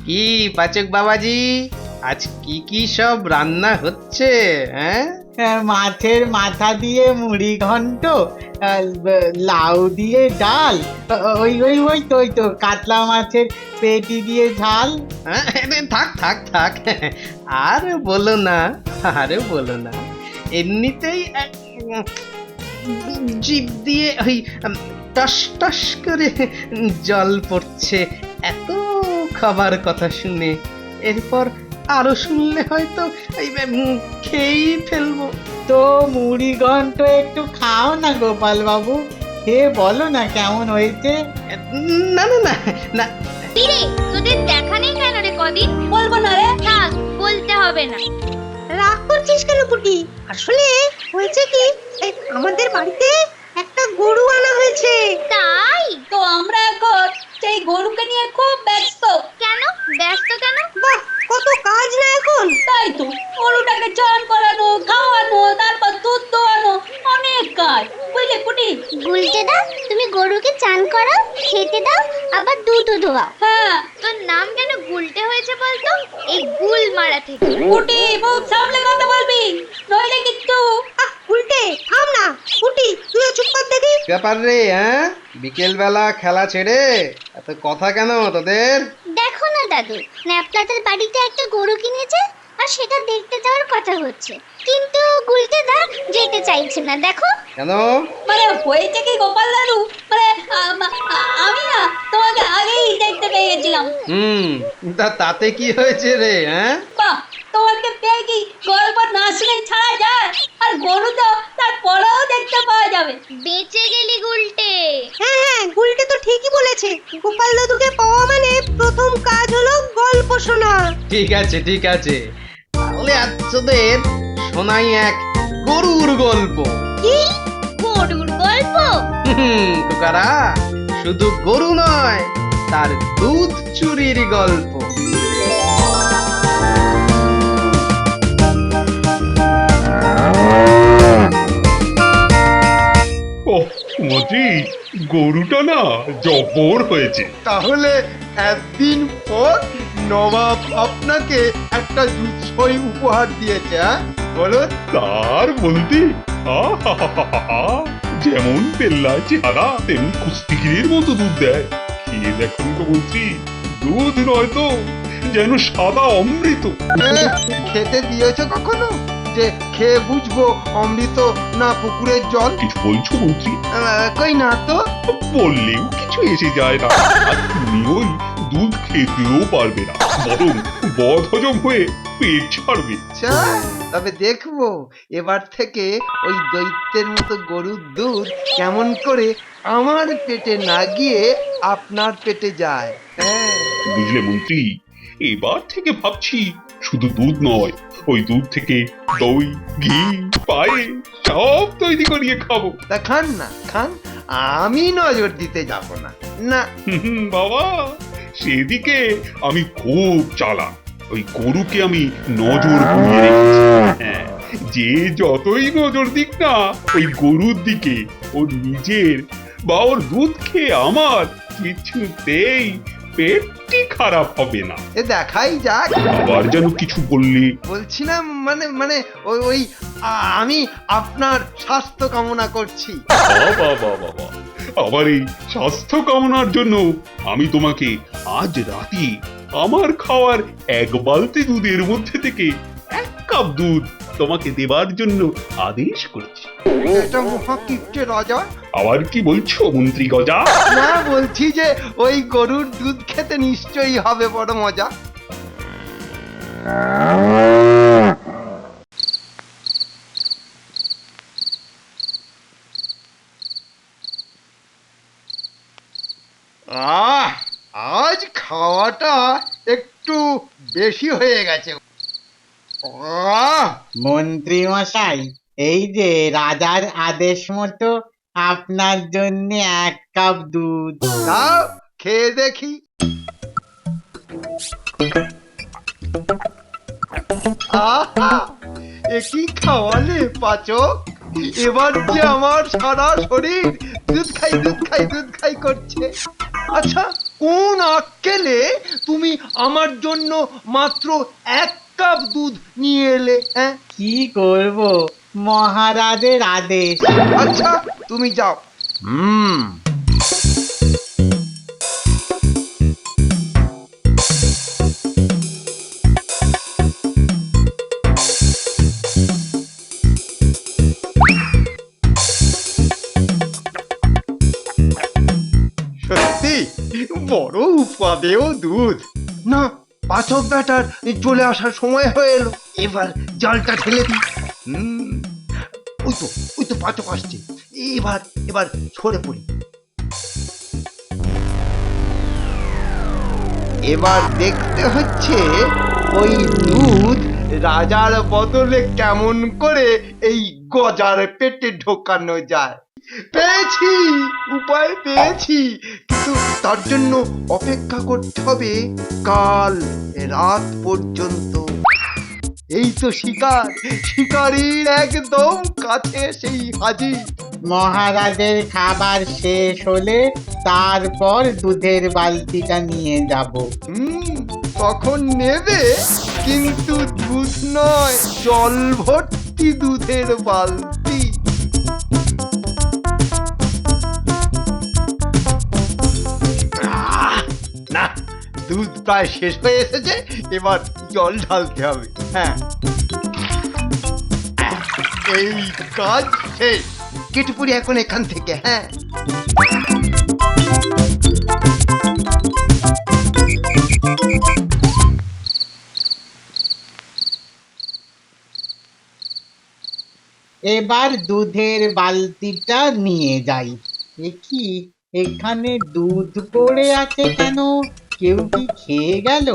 কি পাচক বাবাজি, আজ কি কি সব রান্না হচ্ছে? হ্যাঁ, মাছের মাথা দিয়ে মুড়ি ঘন্ট, লাউ দিয়ে ডাল, ওই তো কাতলা মাছের পেটি দিয়ে ঝাল। হ্যাঁ, থাক থাক থাক, আর বলো না, আরে বলো না। এমনিতেই জিভ দিয়ে ওই টস টস করে জল পড়ছে এত খাবার কথা শুনে। এরপর আরো শুনলে হয়তো খেয়েই ফেলবো। তো মুড়ি ঘন্ট একটু খাও না গোপাল বাবু, খেয়ে বলো না কেমন হয়েছে। না না না না, কিরে তোদের দেখা নেই কেন রে কদিন? বলবো না রে। থাক, বলতে হবে না। রাগ করছিস কেন পুটি? আসলে হয়েছে কি, আমাদের বাড়িতে একটা গরু আনা হয়েছে। তাই? তো আমরা এখন সেই গরুকে নিয়ে খুব ব্যস্ত। কেন ব্যস্ত কেন? বাহ, কত কাজ না এখন। তাই তো, গরুটাকে চান করানো, খাওয়ানো, তারপর দুধ দোয়ানো, অনেক কাজ, বুঝলে পুটি? গুলটে দাও, তুমি গরুকে চান করাও, খেতে দাও, আবার দুধও দোয়াও। হ্যাঁ তোর নাম কেন গুলটে হয়েছে বলতো? এই গুল মারা থেকে। পুটি, মুখ সামলে কথা বলবি, নইলে কিন্তু। উল্টে থাম না পুটি, তুই চুপ কর দেখি। ব্যাপার রে, হ্যাঁ, বিকেল বেলা খেলা ছেড়ে এত কথা কেন তোদের? দেখো না দাদু, ন্যাপলাতের বাড়িতে একটা গরু কিনেছে আর সেটা দেখতে যাওয়ার কথা হচ্ছে, কিন্তু গুলটে দা যেতে চাইছে না। দেখো কেন? মানে হয়েছে কি গোপাল দাদু, মানে আমি না তোমাকে আগেই দেখতে পেয়ে গেছিলাম। তাতে কি হয়েছে রে? হ্যাঁ, বাহ, তোমাকে পেয়ে কি গল্প না শুনে ছাড়া যায়? আর গরু তো তার পরেও দেখতে পাওয়া যাবে। বেঁচে গেলি গুলটে। হ্যাঁ হ্যাঁ, গুলটে তো ঠিকই বলেছে। গোপাল দাদুকে পাওয়া মানে প্রথম কাজ হলো গল্প শোনা। ঠিক আছে ঠিক আছে, তাহলে আজ তোদের শোনাই এক গরুর গল্প। কি গরুর গল্প? খোকারা, শুধু গরু নয়, তার দুধ চুরির গল্প। ওহ মন্ত্রী, গরুটা না জব্বর হয়েছে। তাহলে একদিন পর নবাব আপনাকে একটা দুধসই উপহার দিয়েছে, হ্যাঁ? বলো। তার বলতে আহাহাহাহা, যেমন পেল্লা চেহারা তেমনি কুস্তিগিরের মতো দুধ দেয়। খেয়ে দেখুন তো মন্ত্রী, দুধ নয় তো, যেন সাদা অমৃত। খেতে দিয়েছো কখনো, যে খেয়ে বুঝবো অমৃত না পুকুরের জল? কিছু বলছো মন্ত্রী? কই না তো। বললেও কিছু এসে যায় না, আর তুমি ওই দুধ খেতেও পারবে না, বরং বদ হজম হয়ে পেট ছাড়বে। আচ্ছা, তবে দেখবো এবার থেকে ওই দৈত্যের মতো গরুর দুধ কেমন করে আমার পেটে না গিয়ে আপনার পেটে যায়। হ্যাঁ, বুঝলে মন্ত্রী, এবার থেকে ভাবছি শুধু দুধ নয়, ওই দুধ থেকে দই, ঘি, পায়ে সব তৈরি করিয়ে খাবো। তা খান না, খান, আমি নজর দিতে যাব না। না, বাবা, সেদিকে আমি খুব চালাক, ওই গরুকে আমি নজর বুলিয়ে রেখেছি। হ্যাঁ, যে যতই নজর দিক না ওই গরুর দিকে, ওর নিজের বা ওর দুধ খেয়ে আমার কিছুতেই পেটটি খারাপ হবে না। এ দেখাই যাক। আবার যেন কিছু বললে। বলছি না, মানে মানে ওই ওই আমি আপনার স্বাস্থ্য কামনা করছি। বাবা বাবা বাবা, আবার এই স্বাস্থ্য কামনার জন্য আমি তোমাকে আজ রাতে আমার খাওয়ার এক বালতি দুধের মধ্যে থেকে 1 কাপ দুধ তোমাকে দেবার জন্য আদেশ করছি। এটা মহাকীর্তি রাজা। আবার কি বলছো মন্ত্রী গজা? না, বলছি যে ওই গরুর দুধ খেতে নিশ্চয়ই হবে বড় মজা। আজ খাওয়াটা একটু বেশি হয়ে গেছে। মন্ত্রী মশাই, এই যে রাজার আদেশ মতো আপনার জন্য 1 কাপ দুধ। দাও, খেয়ে দেখি। আহা, এ কি খাওয়ালে পাচক! এবার যে আমার সারা শরীর দুধ খাই দুধ খাই দুধ খাই করছে। আচ্ছা কোন আক্কেলে তুমি আমার জন্য মাত্র 1 কাপ দুধ নিয়ে এলে? হ্যাঁ, কি করব, মহারাজের আদেশ। আচ্ছা তুমি যাও। হুম। সত্যি বড় উপাদেয় দুধ। না, পাচক ব্যাটার চলে আসার সময় হয়ে এলো, এবার জলটা ঢেলে দিই। ওই তো পাচক আসছে। এবার এবার সরে পড়ি। এবার দেখতে হচ্ছে ওই দুধ রাজার বদলে কেমন করে এই গজার পেটে ঢোকানো যায়। পেয়েছি, উপায় পেয়েছি, কিন্তু তার জন্য অপেক্ষা করতে হবে কাল রাত পর্যন্ত। এই তো শিকার, শিকারীর একদম কাছে সেই হাজির। মহারাজের খাবার শেষ হলে তারপর দুধের বালতিটা নিয়ে যাব। তখন নেবে, কিন্তু দুধ নয়, জল ভর্তি দুধের বালতি। না, দুধ প্রায় শেষ হয়ে এসেছে, এবার জল ঢালতে হবে। হ্যাঁ, এই কাজ শেষ। কেটে পড়ি এখন এখান থেকে। হ্যাঁ, এবার দুধের বালতিটা নিয়ে যাই। দেখি এখানে দুধ পড়ে আছে কেন? কেউ কি খেয়ে গেল?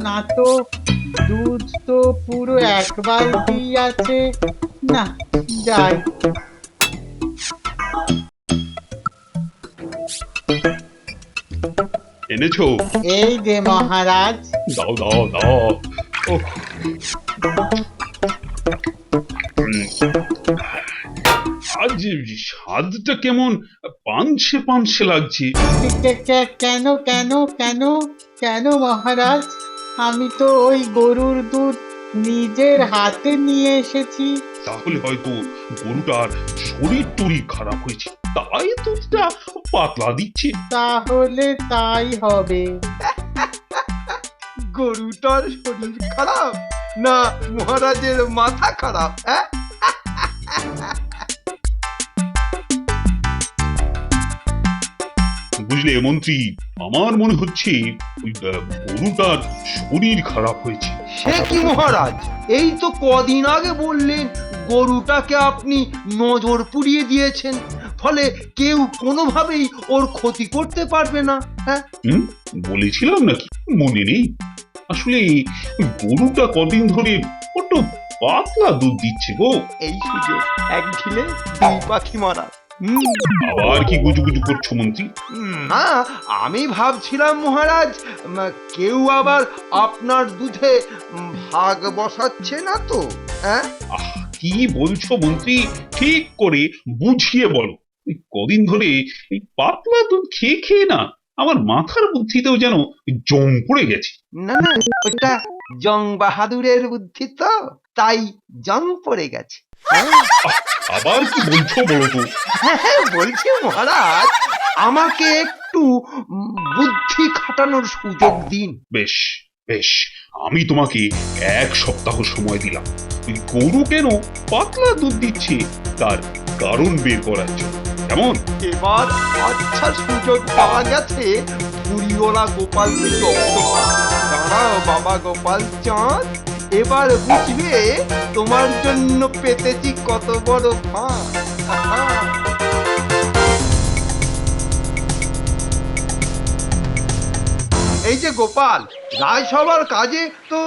না তো, দুধ তো পুরো 1 বালতি আছে। না, যাই। এনেছো? এই যে মহারাজ। দাও দাও দাও। ওহ। আজ স্বাদটা কেমন পানসে পানসে লাগছে। কেন কেন কেন কেন মহারাজ? আমি তো ওই গরুর দুধ নিজের হাতে নিয়ে এসেছি। তাহলে হয়তো গরুটার শরীর টরীর খারাপ হয়েছে, তাই দুধটা পাতলা দিচ্ছে। তাহলে তাই হবে। গরুটার শরীর খারাপ না মহারাজের মাথা খারাপ? হ্যাঁ, বুঝলে মন্ত্রী, আমার মনে হচ্ছে ওই গরুটার শরীর খারাপ হয়েছে। সে কি মহারাজ, এই তো কদিন আগে বললেন গরুটাকে আপনি নজর পুড়িয়ে দিয়েছেন, ফলে কেউ কোনোভাবেই ওর ক্ষতি করতে পারবে না। হ্যাঁ, বলেছিলাম নাকি মনে নেই? আসলে ওই গরুটা কদিন ধরে বড্ড পাতলা দুধ দিচ্ছে গো। এই সুযোগ, এক ঢিলে 2 পাখি মারা। আবার কি গুজুগুজু করছো মন্ত্রী? না, আমি ভাবছিলাম মহারাজ, কেউ আবার আপনার দুধে ভাগ বসাচ্ছে না তো? হ্যাঁ, কি বলছো মন্ত্রী, ঠিক করে বুঝিয়ে বলো। এই কদিন ধরে এই পাতলা দুধ খেয়ে খেয়ে না আমার মাথার বুদ্ধিতেও যেন জং পড়ে গেছে। না না, ওটা জং বাহাদুরের বুদ্ধি তো, তাই জং পড়ে গেছে। আবার কি বলছো বলো তো? হ্যাঁ, বলছি মহারাজ, আমাকে একটু বুদ্ধি খাটানোর সুযোগ দিন। বেশ বেশ, আমি তোমাকে 1 সপ্তাহ সময় দিলাম। ওই গরু কেন পাতলা দুধ দিচ্ছে তার কারণ বের করার জন্য, কেমন? এবার আচ্ছা সুযোগ পাওয়া গেছে বুড়িওলা গোপালকে জব্দ করা। দাঁড়াও বাবা গোপাল চাঁদ, এবার বুঝবে তোমার জন্য পেতেছি কত বড় ফাঁক। এই যে গোপাল, রাজসভার কাজে তো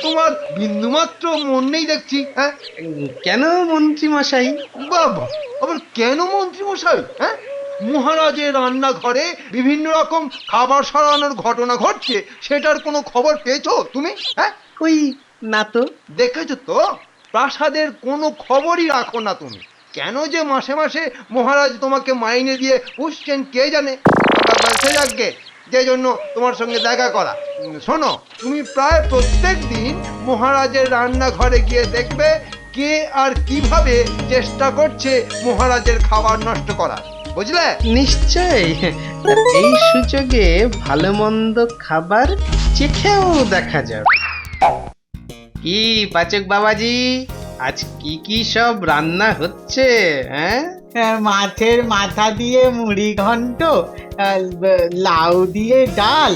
তোমার বিন্দুমাত্র মন নেই দেখছি। হ্যাঁ, কেন মন্ত্রী মশাই? বাবা, আবার কেন মন্ত্রী মশাই? হ্যাঁ, মহারাজের রান্নাঘরে বিভিন্ন রকম খাবার সরানোর ঘটনা ঘটছে, সেটার কোনো খবর পেয়েছো তুমি? হ্যাঁ, ওই না তো। দেখেছো তো, প্রাসাদের কোনো খবরই রাখো না তুমি। কেন যে মাসে মাসে মহারাজ তোমাকে মাইনে দিয়ে পুষছেন কে জানে। সে যাকে যে জন্য তোমার সঙ্গে দেখা করা। শোনো, তুমি প্রায় প্রত্যেক দিন মহারাজের রান্নাঘরে গিয়ে দেখবে কে আর কিভাবে চেষ্টা করছে মহারাজের খাবার নষ্ট করা, বুঝলে? নিশ্চয়। আর এই সুযোগে ভালো মন্দ খাবার চেখেও দেখা যাবে। কি পাচক বাবাজি, আজ কি কি সব রান্না হচ্ছে? হ্যাঁ, মাছের মাথা দিয়ে মুড়ি ঘন্ট, লাউ দিয়ে ডাল,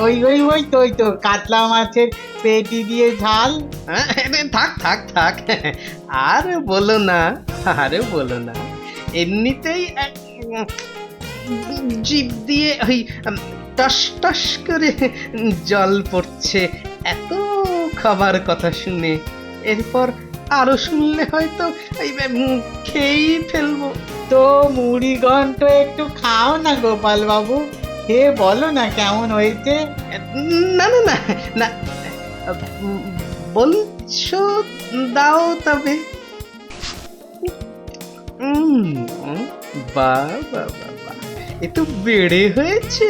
ওই ওই ওই তো ওই তো কাতলা মাছের পেটি দিয়ে ঝাল। হ্যাঁ, থাক থাক থাক, আর বলো না, আরে বলো না। এমনিতেই জিভ দিয়ে ওই টস টস করে জল পড়ছে এত খাবার কথা শুনে। এরপর আরো শুনলে হয়তো খেয়েই ফেলবো। তো মুড়ি ঘন্ট একটু খাও না গোপাল বাবু, খেয়ে বলো না কেমন হয়েছে। না না না না, বলছো দাও তবে। বাহ বাহ বাহ বাহ, এ তো বেড়ে হয়েছে।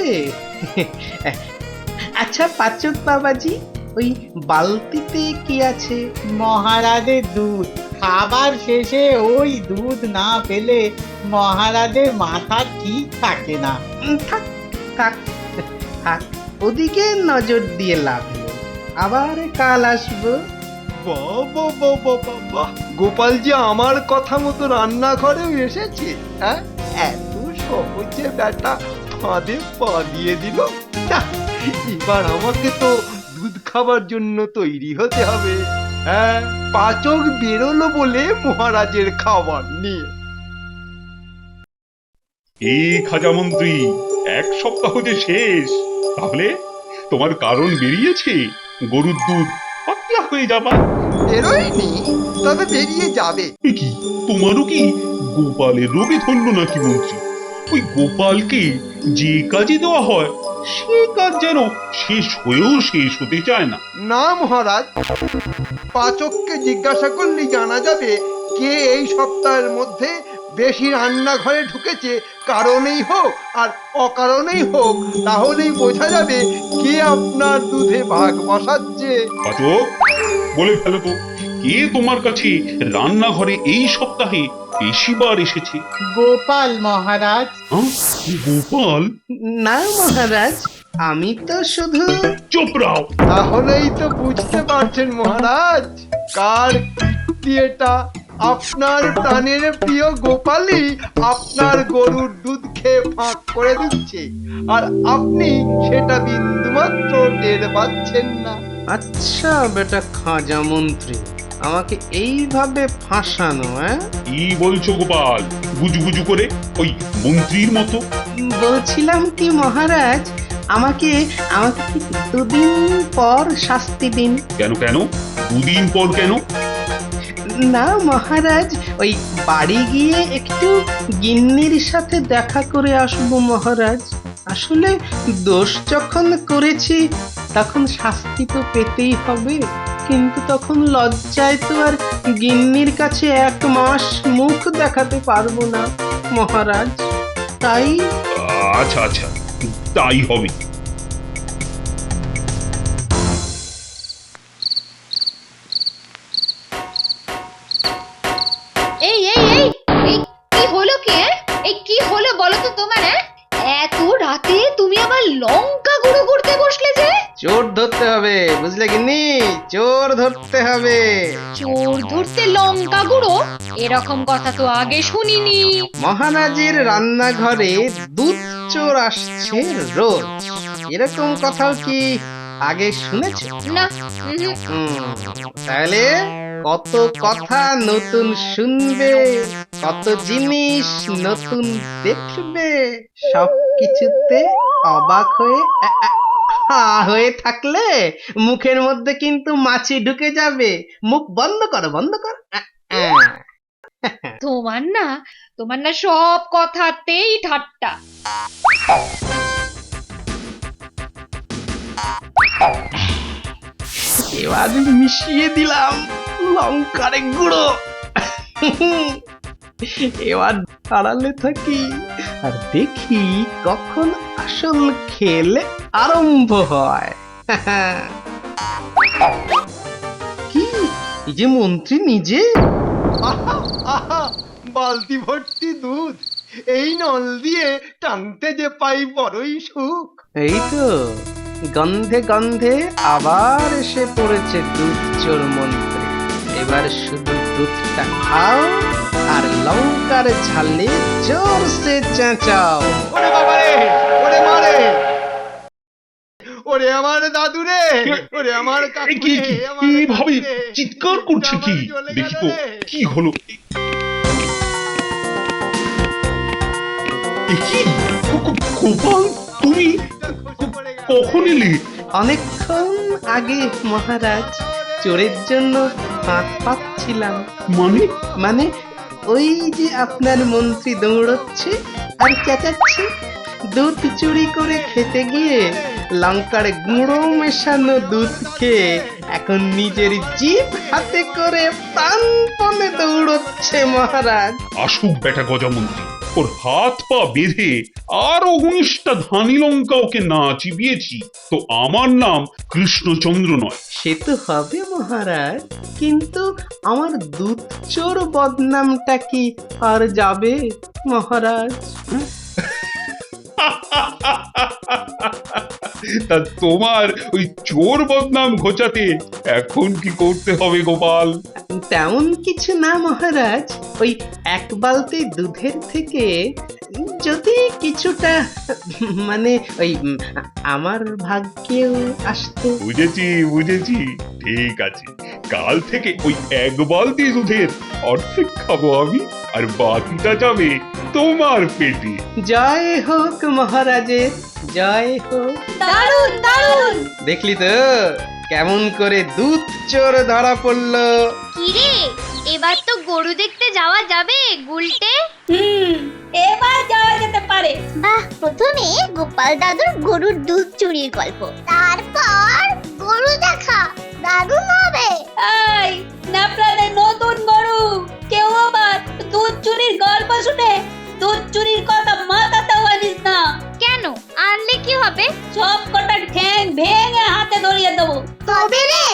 আচ্ছা পাচক বাবাজি, ওই বালতিতে কি আছে? মহারাজের দুধ। খাবার শেষে ওই দুধ না পেলে মহারাজের মাথা ঠিক থাকে না। থাক থাক থাক, ওদিকে নজর দিয়ে লাভ নেই, আবার কাল আসবো। বাবা বাবা বাবা, গোপাল যে আমার কথা মতো রান্নাঘরেও এসেছে। হ্যাঁ, এত সহজে ব্যাটা ফাঁদে পা দিয়ে দিল। না, এবার আমাকে তো দুধ খাবার জন্য তৈরি হতে হবে। হ্যাঁ, পাচক বেরোলো বলে মহারাজের খাবার নিয়ে। এই খাজা মন্ত্রী, এক সপ্তাহ যে শেষ, তাহলে তোমার কারণ বেরিয়েছে। গরুর দুধ পাতলা হয়ে যাবা। বেরোয়নি, তবে বেরিয়ে যাবে। এ কি, তোমারও কি গোপালের রোগে ধরলো নাকি মন্ত্রী? ওই গোপালকে যে কাজে দেওয়া হয় সে কাজ যেন শেষ হয়েও শেষ হতে চায় না। না মহারাজ, পাচককে জিজ্ঞাসা করলেই জানা যাবে কে এই সপ্তাহের মধ্যে বেশি রান্নাঘরে ঢুকেছে। কারণেই হোক আর অকারণেই হোক, তাহলেই বোঝা যাবে কে আপনার দুধে ভাগ বসাচ্ছে। পাচক, বলে ফেলো তো, কে তোমার কাছে রান্নাঘরে এই সপ্তাহে বেশিবার এসেছে? গোপাল মহারাজ। হ্যাঁ? গোপাল? না মহারাজ, আমি তো শুধু। চুপ রাও। তাহলেই তো বুঝতে পারছেন মহারাজ, কার কীর্তি এটা। আপনার প্রাণের প্রিয় গোপালই আপনার গরুর দুধ খেয়ে ফাঁক করে দিচ্ছে, আর আপনি সেটা বিন্দুমাত্র টের পাচ্ছেন না। আচ্ছা বেটা খাজা মন্ত্রী, আমাকে এইভাবে ফাঁসানো? কি বলছো গোপাল, গুজুগুজু করে, ওই মন্ত্রীর মতো? বলছিলাম কি মহারাজ, আমাকে আমাকে কি দুদিন পর শাস্তি দিন। কেন কেন, দুদিন পর কেন? না মহারাজ, ওই বাড়ি গিয়ে একটু গিন্নির সাথে দেখা করে আসবো মহারাজ। আসলে দোষ যখন করেছি তখন শাস্তি তো পেতেই হবে, কিন্তু তখন লজ্জায় তো আর গিন্নির কাছে 1 মাস মুখ দেখাতে পারবো না মহারাজ। তাই আচ্ছা আচ্ছা, তাই হবে। এই এই এই এই কি হলো কি? এই কি হলো বলো তো তোমার? এত রাতে তুমি আবার লঙ্কা গুঁড়ো করতে বসলে যে? চোর ধরতে হবে, বুঝলে গিন্নি, চোর ধরতে হবে। চোর ধরতে লঙ্কা গুঁড়ো? এরকম কথা তো আগে শুনিনি। মহারাজের রান্নাঘরে দুধ চোর আসছে রোজ, এরকম কথাও কি আগে শুনেছ? না। তাহলে কত কথা নতুন শুনবে, কত জিনিস নতুন দেখবে, সব কিছুতে অবাক হয়ে হয়ে থাকলে মুখের মধ্যে কিন্তু মাছি ঢুকে যাবে। মুখ বন্ধ করো, বন্ধ করো। তোমার না সব কথাতেই ঠাট্টা। এবার মিশিয়ে দিলাম লঙ্কার গুঁড়ো। এবার আড়ালে থাকি আর দেখি কখন আসল খেল আরম্ভ হয়। কি এই যে মন্ত্রী নিজে? আহা আহা বালতি ভর্তি দুধ, এই নল দিয়ে টানতে যে পাই বড়ই সুখ। এই তো গন্ধে গন্ধে আবার এসে পড়েছে দুধ চোর মন্ত্রী। এবার শুধু দুধটা খাও আর লঙ্কার ঝালে জোরসে চেঁচাও। ওরে বাবারে, ওরে মারে, ওরে আমার দাদু রে, ওরে আমার এ কাকু কি রে, কি আমার এভাবে কাকু রে। চিৎকার করছে কি? আমার জ্বলে দেখি গেল তো রে। কি হলো। এ কি গোপাল, তুমি খসে পড়ে গেল রে। কখন এলে? অনেকক্ষণ আগে মহারাজ, চোরের জন্য হাত পাচ্ছিলাম। মানে মানে ওই যে আপনার মন্ত্রী দৌড়চ্ছে আর চেঁচাচ্ছে, দুধ চুরি করে খেতে গিয়ে লঙ্কার গুঁড়ো মেশানো দুধ খেয়ে এখন নিজের জিভ হাতে করে প্রাণপণে দৌড়চ্ছে মহারাজ। আসুক বেটা গজমন্ত্রী, ওর হাত পা বেঁধে আর 19টা ধানি লঙ্কা ওকে না চিবিয়েছি তো আমার নাম কৃষ্ণচন্দ্র নয়। সে তো হবে মহারাজ, কিন্তু আমার দুধ চোর বদনামটা কি আর যাবে মহারাজ? তা তোমার ওই চোর বদনাম ঘোচাতে এখন কি করতে হবে গোপাল? তেমন কিছু না মহারাজ, ওই এক বালতি দুধের থেকে যদি কিছুটা মানে ওই আমার ভাগ্যেও আসতো। বুঝেছি বুঝেছি, ঠিক আছে, কাল থেকে ওই এক বালতি দুধের অর্ধেক খাবো আমি, আর বাকিটা যাবে তোমার পেটে। জয় হোক মহারাজের, জয় হোক। দারুণ দারুণ। দেখলি তো কেমন করে দুধ চোর ধরা পড়লো। কিরে, এবার তো গরু দেখতে যাওয়া যাবে গুলটে? এবার যাওয়া যেতে পারে। বাহ, প্রথমে গোপাল দাদুর গরুর দুধ চুরির গল্প, তারপর গরু দেখা, দারুণ হবে। এই ন্যাপলাদের নতুন গরু, কেউ আবার দুধ চুরির গল্প শুনে দুধ চুরির কথা মাথাতেও আনিস না। কেন, আনলে কি হবে? সব কটা ঠ্যাং ভেঙে হাতে ধরিয়ে দেবো। তবে রে,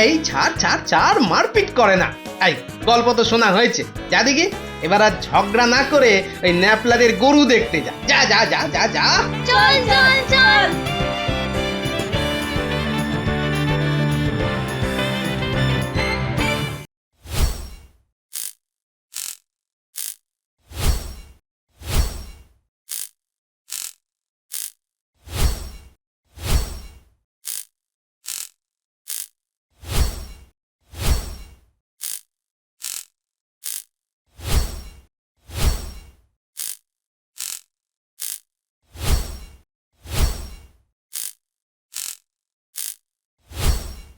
এই ছাড় ছাড় ছাড়, মারপিট করে না। এই গল্প তো শোনা হয়েছে, যা দেখি এবার আর ঝগড়া না করে ওই ন্যাপলাদের গরু দেখতে যা, যা যা যা যা যা। চল চল চল।